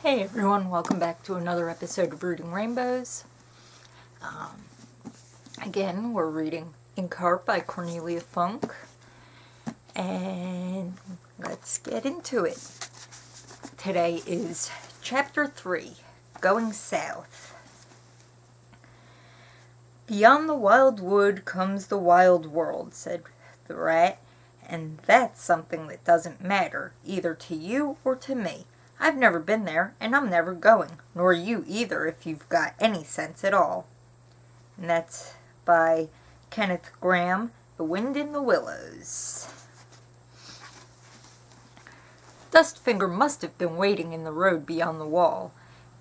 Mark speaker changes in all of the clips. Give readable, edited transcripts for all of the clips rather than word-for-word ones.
Speaker 1: Hey everyone, welcome back to another episode of Reading Rainbows. Again, we're reading Inkheart by Cornelia Funke, and let's get into it. Today is Chapter 3, Going South. Beyond the wild wood comes the wild world, said the rat, and that's something that doesn't matter, either to you or to me. I've never been there, and I'm never going, nor you either if you've got any sense at all. And that's by Kenneth Grahame, The Wind in the Willows. Dustfinger must have been waiting in the road beyond the wall.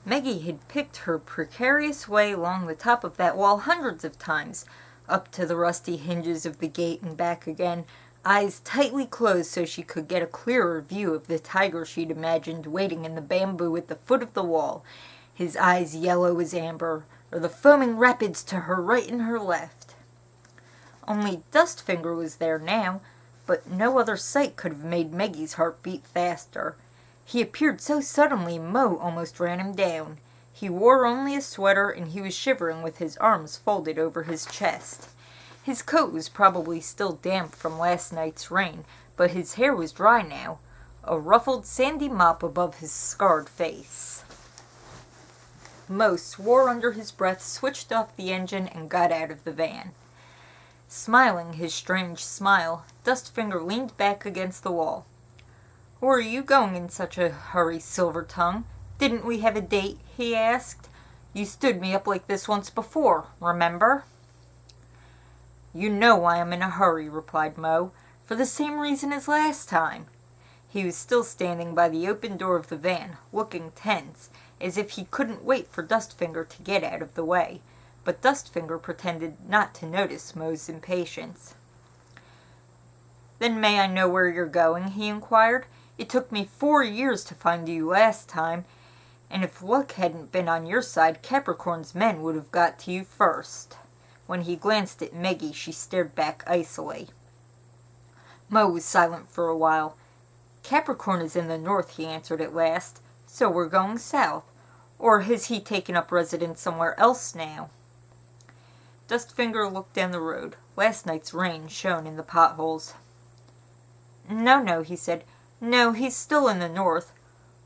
Speaker 1: Meggie had picked her precarious way along the top of that wall hundreds of times, up to the rusty hinges of the gate and back again, eyes tightly closed so she could get a clearer view of the tiger she'd imagined waiting in the bamboo at the foot of the wall, his eyes yellow as amber, or the foaming rapids to her right and her left. Only Dustfinger was there now, but no other sight could have made Maggie's heart beat faster. He appeared so suddenly Mo almost ran him down. He wore only a sweater, and he was shivering with his arms folded over his chest. His coat was probably still damp from last night's rain, but his hair was dry now, a ruffled sandy mop above his scarred face. Mo swore under his breath, switched off the engine, and got out of the van. Smiling his strange smile, Dustfinger leaned back against the wall. "Where are you going in such a hurry, Silvertongue? Didn't we have a date?" he asked. "You stood me up like this once before, remember?" "You know why I'm in a hurry," replied Mo, "for the same reason as last time." He was still standing by the open door of the van, looking tense, as if he couldn't wait for Dustfinger to get out of the way, but Dustfinger pretended not to notice Mo's impatience. "Then may I know where you're going?" he inquired. "It took me 4 years to find you last time, and if luck hadn't been on your side, Capricorn's men would have got to you first." When he glanced at Meggie, she stared back icily. Mo was silent for a while. "Capricorn is in the north," he answered at last, "so we're going south. Or has he taken up residence somewhere else now?" Dustfinger looked down the road. Last night's rain shone in the potholes. No, he said. "No, he's still in the north.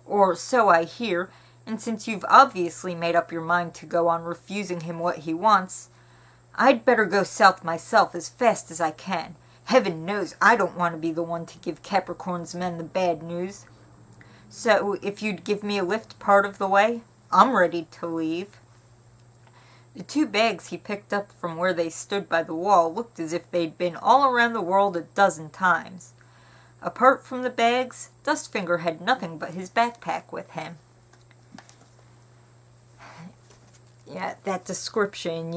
Speaker 1: Or so I hear, and since you've obviously made up your mind to go on refusing him what he wants, I'd better go south myself as fast as I can. Heaven knows I don't want to be the one to give Capricorn's men the bad news. So if you'd give me a lift part of the way, I'm ready to leave." The 2 bags he picked up from where they stood by the wall looked as if they'd been all around the world a dozen times. Apart from the bags, Dustfinger had nothing but his backpack with him. Yeah, that description,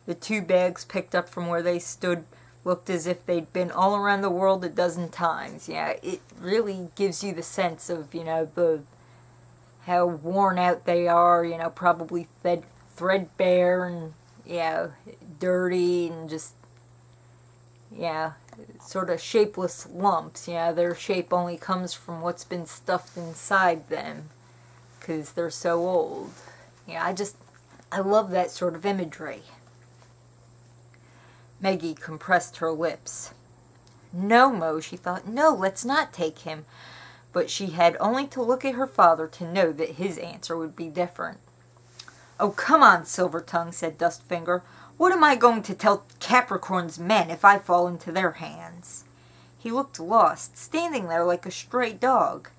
Speaker 1: The 2 bags picked up from where they stood looked as if they'd been all around the world a dozen times. Yeah, it really gives you the sense of, how worn out they are, probably threadbare and, dirty and just, sort of shapeless lumps. Their shape only comes from what's been stuffed inside them because they're so old. I love that sort of imagery. Meggie compressed her lips. "No, Mo," she thought. "No, let's not take him." But she had only to look at her father to know that his answer would be different. "Oh, come on, Silvertongue," said Dustfinger. "What am I going to tell Capricorn's men if I fall into their hands?" He looked lost, standing there like a stray dog.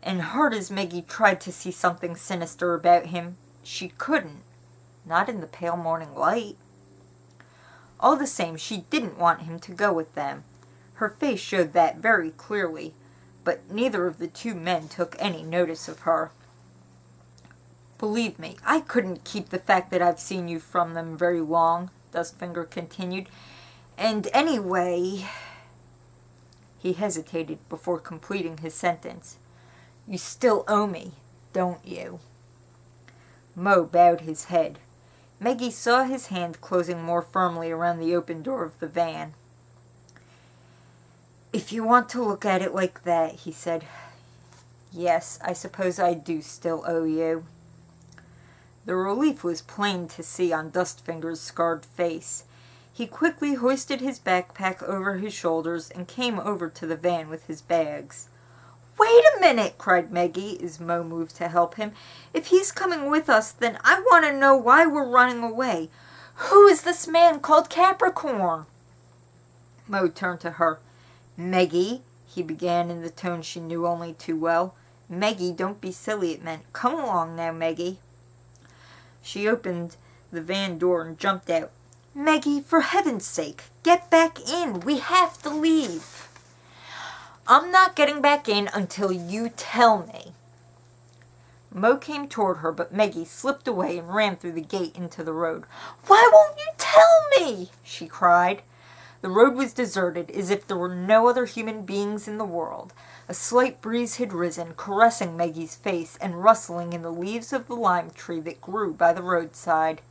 Speaker 1: And hard as Meggie tried to see something sinister about him, she couldn't. Not in the pale morning light. All the same, she didn't want him to go with them. Her face showed that very clearly, but neither of the 2 men took any notice of her. "Believe me, I couldn't keep the fact that I've seen you from them very long," Dustfinger continued. "And anyway—" He hesitated before completing his sentence. "You still owe me, don't you?" Mo bowed his head. Meggie saw his hand closing more firmly around the open door of the van. "If you want to look at it like that," he said, Yes, I suppose I do still owe you." The relief was plain to see on Dustfinger's scarred face. He quickly hoisted his backpack over his shoulders and came over to the van with his bags. "Wait a minute!" cried Meggie as Mo moved to help him. "If he's coming with us, then I want to know why we're running away. Who is this man called Capricorn?" Mo turned to her. "Meggie," he began in the tone she knew only too well. "Meggie, don't be silly," it meant. "Come along now, Meggie." She opened the van door and jumped out. "Meggie, for heaven's sake, get back in. We have to leave." "I'm not getting back in until you tell me." Mo came toward her, but Meggie slipped away and ran through the gate into the road. "Why won't you tell me?" she cried. The road was deserted, as if there were no other human beings in the world. A slight breeze had risen, caressing Meggie's face and rustling in the leaves of the lime tree that grew by the roadside.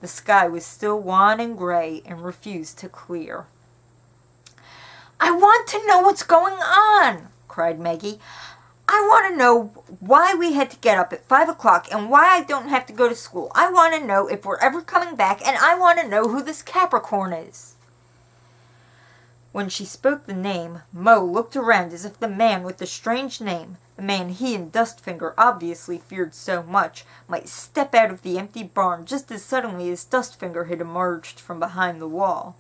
Speaker 1: The sky was still wan and gray and refused to clear. "I want to know what's going on," cried Meggie. "I want to know why we had to get up at 5 o'clock and why I don't have to go to school. I want to know if we're ever coming back, and I want to know who this Capricorn is." When she spoke the name, Mo looked around as if the man with the strange name, the man he and Dustfinger obviously feared so much, might step out of the empty barn just as suddenly as Dustfinger had emerged from behind the wall.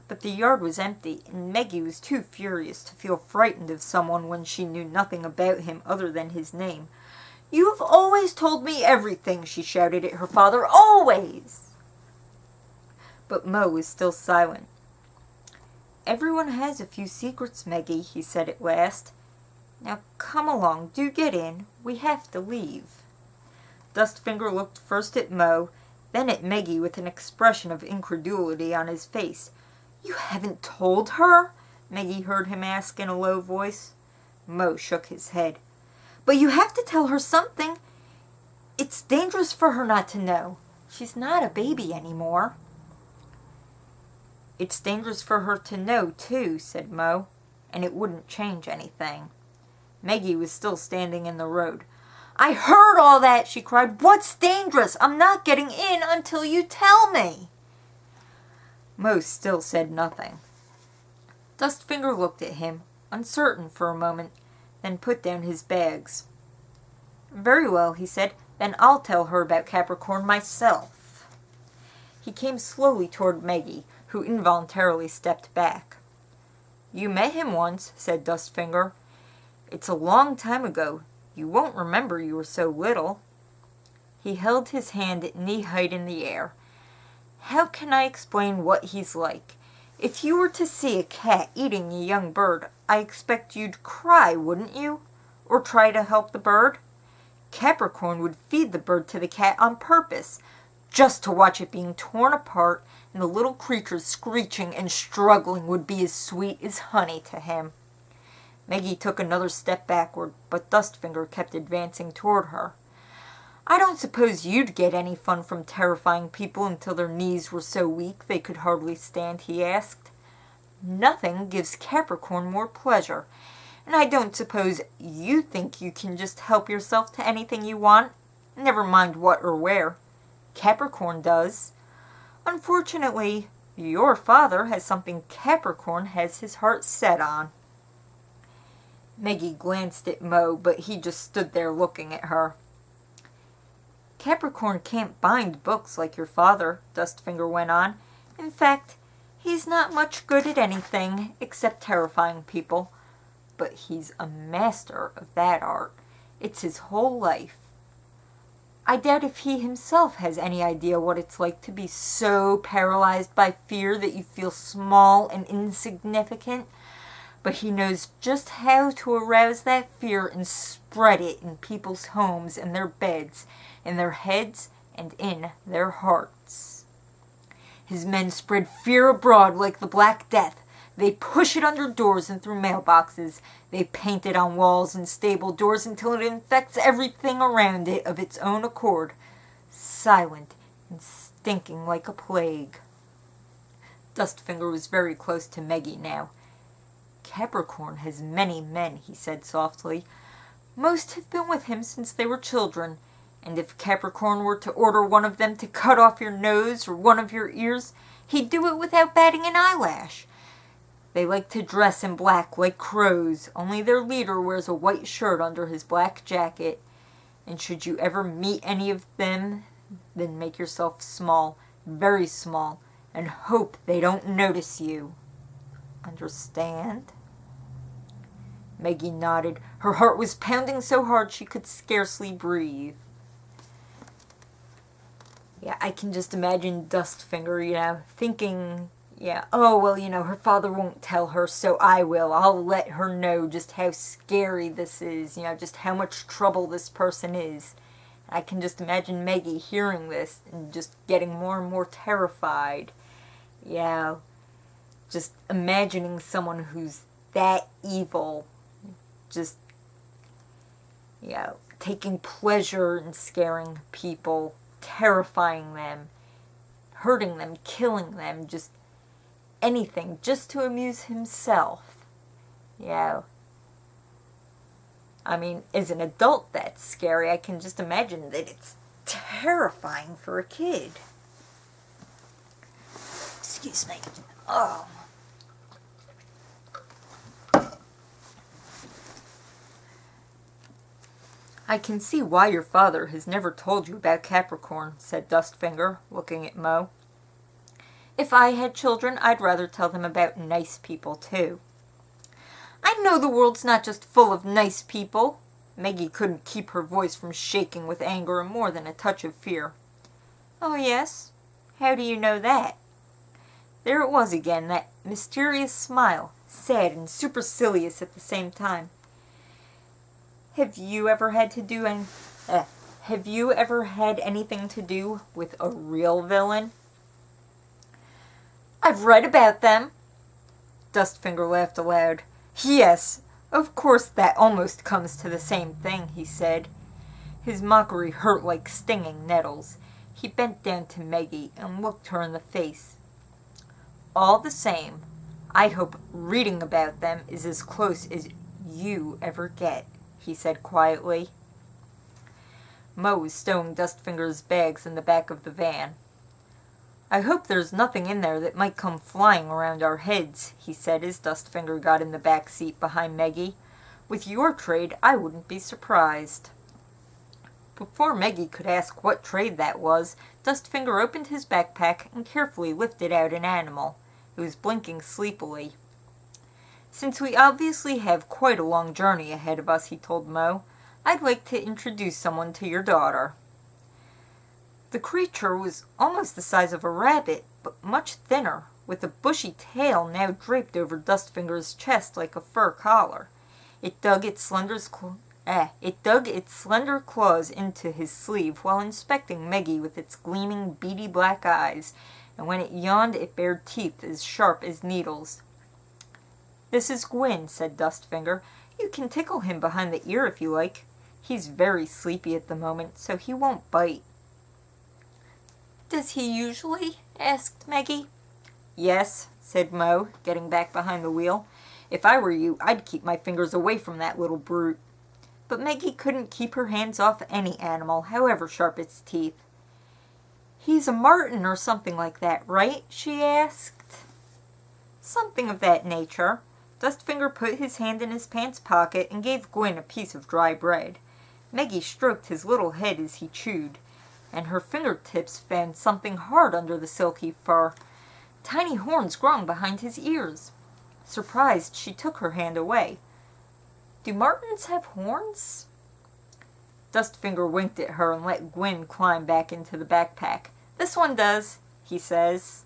Speaker 1: But the yard was empty, and Meggie was too furious to feel frightened of someone when she knew nothing about him other than his name. "You have always told me everything," she shouted at her father. "Always!" But Mo was still silent. "Everyone has a few secrets, Meggie," he said at last. "Now come along, do get in. We have to leave." Dustfinger looked first at Mo, then at Meggie with an expression of incredulity on his face. "You haven't told her?" Meggie heard him ask in a low voice. Mo shook his head. "But you have to tell her something. It's dangerous for her not to know. She's not a baby anymore." "It's dangerous for her to know, too," said Mo, "and it wouldn't change anything." Meggie was still standing in the road. "I heard all that!" she cried. "What's dangerous? I'm not getting in until you tell me." Mo still said nothing. Dustfinger looked at him, uncertain for a moment, then put down his bags. "Very well," he said. "Then I'll tell her about Capricorn myself." He came slowly toward Meggie, who involuntarily stepped back. "You met him once," said Dustfinger. "It's a long time ago. You won't remember, you were so little." He held his hand at knee-height in the air. "How can I explain what he's like? If you were to see a cat eating a young bird, I expect you'd cry, wouldn't you? Or try to help the bird? Capricorn would feed the bird to the cat on purpose, just to watch it being torn apart, and the little creatures screeching and struggling would be as sweet as honey to him." Meggie took another step backward, but Dustfinger kept advancing toward her. "I don't suppose you'd get any fun from terrifying people until their knees were so weak they could hardly stand?" he asked. "Nothing gives Capricorn more pleasure, and I don't suppose you think you can just help yourself to anything you want, never mind what or where. Capricorn does. Unfortunately, your father has something Capricorn has his heart set on." Meggie glanced at Mo, but he just stood there looking at her. "Capricorn can't bind books like your father," Dustfinger went on. "In fact, he's not much good at anything except terrifying people. But he's a master of that art. It's his whole life. I doubt if he himself has any idea what it's like to be so paralyzed by fear that you feel small and insignificant, but he knows just how to arouse that fear and spread it in people's homes and their beds, in their heads and in their hearts. His men spread fear abroad like the Black Death. They push it under doors and through mailboxes. They paint it on walls and stable doors until it infects everything around it of its own accord, silent and stinking like a plague." Dustfinger was very close to Meggie now. "Capricorn has many men," he said softly, Most have been with him since they were children, and if Capricorn were to order one of them to cut off your nose or one of your ears, he'd do it without batting an eyelash. They like to dress in black like crows, only their leader wears a white shirt under his black jacket. And should you ever meet any of them, then make yourself small, very small, and hope they don't notice you. Understand?" Maggie nodded. Her heart was pounding so hard she could scarcely breathe. Yeah, I can just imagine Dustfinger, thinking, oh, well, her father won't tell her, so I will. I'll let her know just how scary this is, just how much trouble this person is. I can just imagine Maggie hearing this and just getting more and more terrified. Yeah, just imagining someone who's that evil, just, taking pleasure in scaring people, terrifying them, hurting them, killing them, just anything, just to amuse himself. I mean, as an adult, that's scary. I can just imagine that it's terrifying for a kid. Excuse me. Oh. "I can see why your father has never told you about Capricorn," said Dustfinger, looking at Mo. "If I had children, I'd rather tell them about nice people, too." "I know the world's not just full of nice people." Maggie couldn't keep her voice from shaking with anger and more than a touch of fear. "Oh, yes? How do you know that?" There it was again, that mysterious smile, sad and supercilious at the same time. Have you ever had anything to do with a real villain?" "I've read about them." Dustfinger laughed aloud. "Yes, of course that almost comes to the same thing," he said. His mockery hurt like stinging nettles. He bent down to Maggie and looked her in the face. "All the same, I hope reading about them is as close as you ever get," he said quietly. Mo was stowing Dustfinger's bags in the back of the van. "I hope there's nothing in there that might come flying around our heads," he said as Dustfinger got in the back seat behind Maggie. "With your trade, I wouldn't be surprised." Before Maggie could ask what trade that was, Dustfinger opened his backpack and carefully lifted out an animal. It was blinking sleepily. "Since we obviously have quite a long journey ahead of us," he told Mo, "I'd like to introduce someone to your daughter." The creature was almost the size of a rabbit, but much thinner, with a bushy tail now draped over Dustfinger's chest like a fur collar. It dug its slender claws into his sleeve while inspecting Maggie with its gleaming, beady black eyes, and when it yawned it bared teeth as sharp as needles. "This is Gwyn," said Dustfinger. "You can tickle him behind the ear if you like. He's very sleepy at the moment, so he won't bite." "Does he usually?" asked Maggie. "Yes," said Mo, getting back behind the wheel. "If I were you, I'd keep my fingers away from that little brute." But Maggie couldn't keep her hands off any animal, however sharp its teeth. "He's a marten or something like that, right?" she asked. "Something of that nature." Dustfinger put his hand in his pants pocket and gave Gwyn a piece of dry bread. Maggie stroked his little head as he chewed, and her fingertips found something hard under the silky fur. Tiny horns growing behind his ears. Surprised, she took her hand away. "Do martens have horns?" Dustfinger winked at her and let Gwyn climb back into the backpack. "This one does," he says.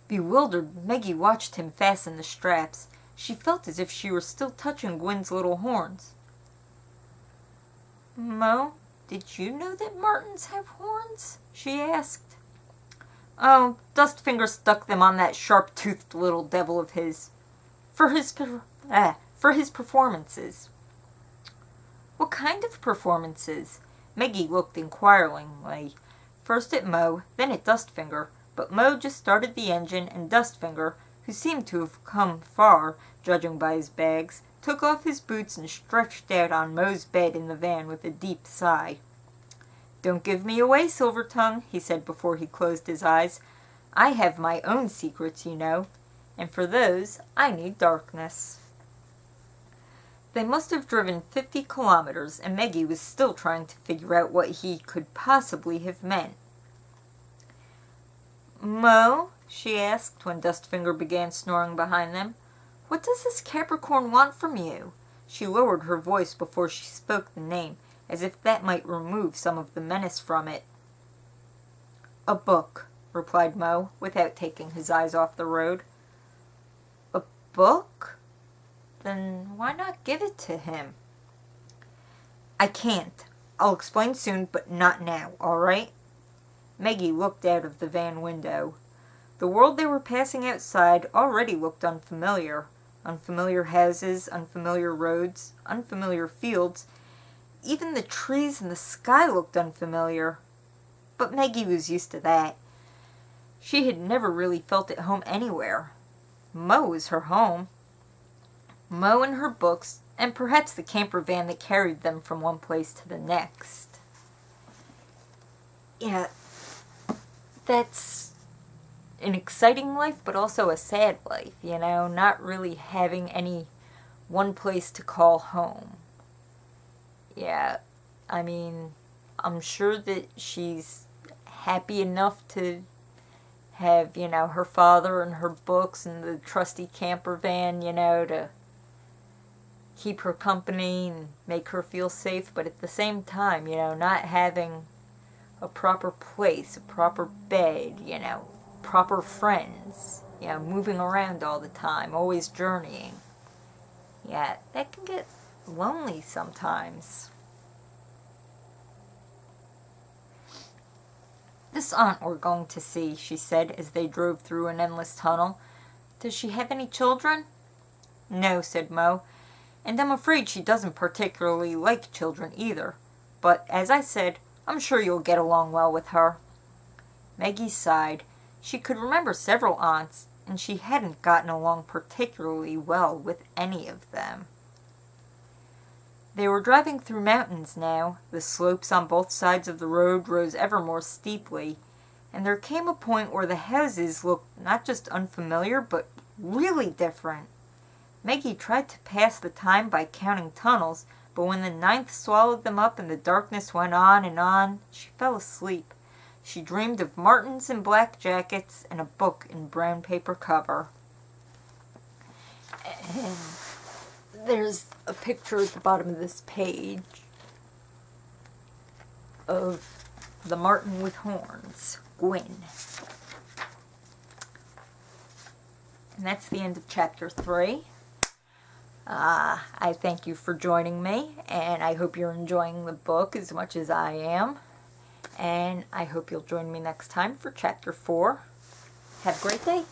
Speaker 1: Bewildered, Maggie watched him fasten the straps. She felt as if she were still touching Gwyn's little horns. "Mo, did you know that martens have horns?" she asked. "Oh, Dustfinger stuck them on that sharp-toothed little devil of his. For his performances." "What kind of performances?" Maggie looked inquiringly, first at Mo, then at Dustfinger, but Mo just started the engine, and Dustfinger, who seemed to have come far, judging by his bags, took off his boots and stretched out on Moe's bed in the van with a deep sigh. "Don't give me away, Silvertongue," he said before he closed his eyes. "I have my own secrets, you know, and for those I need darkness." They must have driven 50 kilometers, and Maggie was still trying to figure out what he could possibly have meant. "Mo," she asked when Dustfinger began snoring behind them, "what does this Capricorn want from you?" She lowered her voice before she spoke the name, as if that might remove some of the menace from it. "A book," replied Mo, without taking his eyes off the road. "A book? Then why not give it to him?" "I can't. I'll explain soon, but not now, all right?" Maggie looked out of the van window. The world they were passing outside already looked unfamiliar. Unfamiliar houses, unfamiliar roads, unfamiliar fields. Even the trees and the sky looked unfamiliar. But Maggie was used to that. She had never really felt at home anywhere. Mo was her home. Mo and her books, and perhaps the camper van that carried them from one place to the next. Yeah, that's an exciting life, but also a sad life, you know, not really having any one place to call home. Yeah, I mean, I'm sure that she's happy enough to have, you know, her father and her books and the trusty camper van, you know, to keep her company and make her feel safe, but at the same time, you know, not having a proper place, a proper bed, you know, proper friends, you know, moving around all the time, always journeying. Yeah, that can get lonely sometimes. "This aunt we're going to see," she said as they drove through an endless tunnel. "Does she have any children?" "No," said Mo, "and I'm afraid she doesn't particularly like children either. But, as I said, I'm sure you'll get along well with her." Maggie sighed. She could remember several aunts, and she hadn't gotten along particularly well with any of them. They were driving through mountains now. The slopes on both sides of the road rose ever more steeply, and there came a point where the houses looked not just unfamiliar, but really different. Maggie tried to pass the time by counting tunnels, but when the ninth swallowed them up and the darkness went on, she fell asleep. She dreamed of martins in black jackets and a book in brown paper cover. And there's a picture at the bottom of this page of the martin with horns, Gwyn. And that's the end of chapter 3. I thank you for joining me, and I hope you're enjoying the book as much as I am. And I hope you'll join me next time for chapter 4. Have a great day.